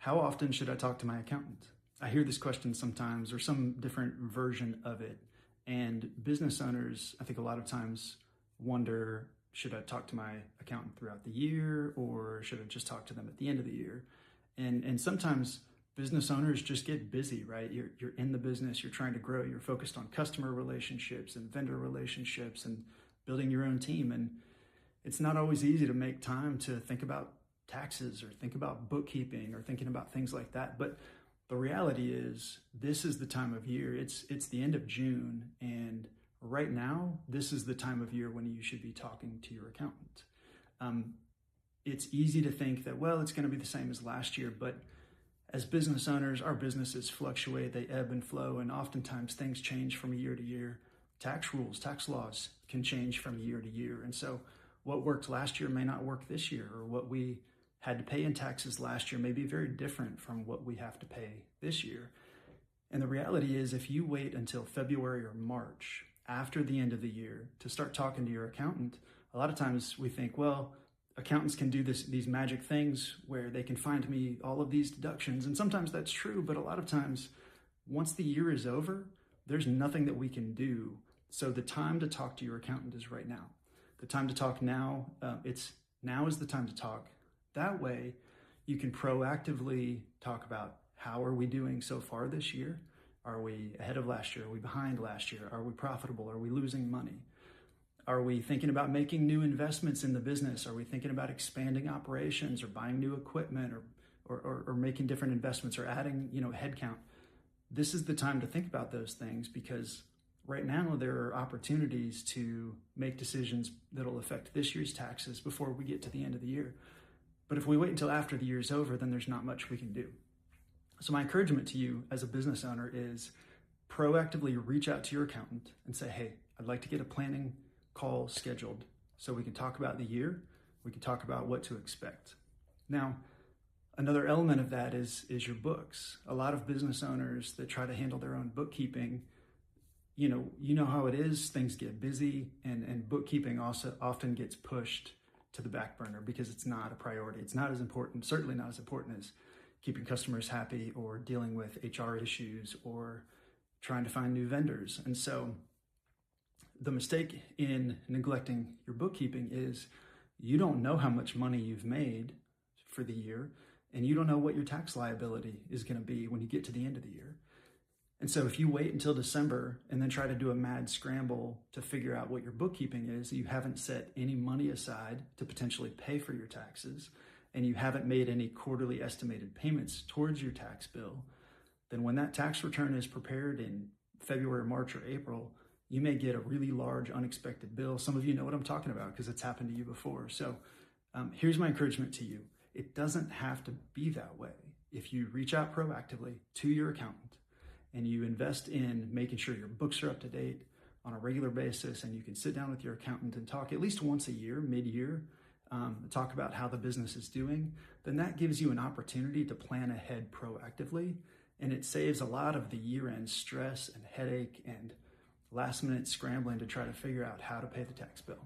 How often should I talk to my accountant? I hear this question sometimes, or some different version of it. And business owners, I think a lot of times wonder, should I talk to my accountant throughout the year, or should I just talk to them at the end of the year? And sometimes business owners just get busy, right? You're in the business, you're trying to grow, you're focused on customer relationships and vendor relationships and building your own team. And it's not always easy to make time to think about taxes or think about bookkeeping or thinking about things like that. But the reality is, this is the time of year. It's the end of June, and right now, this is the time of year when you should be talking to your accountant. It's easy to think that, well, it's going to be the same as last year, but as business owners, our businesses fluctuate, they ebb and flow, and oftentimes things change from year to year. Tax rules, tax laws can change from year to year. And so what worked last year may not work this year, or what we had to pay in taxes last year may be very different from what we have to pay this year. And the reality is, if you wait until February or March after the end of the year to start talking to your accountant, a lot of times we think, well, accountants can do these magic things where they can find me all of these deductions. And sometimes that's true, but a lot of times, once the year is over, there's nothing that we can do. So the time to talk to your accountant is right now. The time to talk now, now is the time to talk. That way, you can proactively talk about, how are we doing so far this year? Are we ahead of last year? Are we behind last year? Are we profitable? Are we losing money? Are we thinking about making new investments in the business? Are we thinking about expanding operations or buying new equipment or making different investments or adding, headcount? This is the time to think about those things, because right now there are opportunities to make decisions that'll affect this year's taxes before we get to the end of the year. But if we wait until after the year's over, then there's not much we can do. So my encouragement to you as a business owner is proactively reach out to your accountant and say, hey, I'd like to get a planning call scheduled so we can talk about the year. We can talk about what to expect. Now, another element of that is your books. A lot of business owners that try to handle their own bookkeeping, you know how it is. Things get busy, and bookkeeping also often gets pushed to the back burner because it's not a priority. It's not as important, certainly not as important as keeping customers happy or dealing with HR issues or trying to find new vendors. And so the mistake in neglecting your bookkeeping is you don't know how much money you've made for the year, and you don't know what your tax liability is going to be when you get to the end of the year. And so if you wait until December and then try to do a mad scramble to figure out what your bookkeeping is, you haven't set any money aside to potentially pay for your taxes, and you haven't made any quarterly estimated payments towards your tax bill, then when that tax return is prepared in February, March, or April, you may get a really large unexpected bill. Some of you know what I'm talking about because it's happened to you before. So here's my encouragement to you. It doesn't have to be that way. If you reach out proactively to your accountant and you invest in making sure your books are up to date on a regular basis, and you can sit down with your accountant and talk at least once a year, mid-year, talk about how the business is doing, then that gives you an opportunity to plan ahead proactively. And it saves a lot of the year-end stress and headache and last-minute scrambling to try to figure out how to pay the tax bill.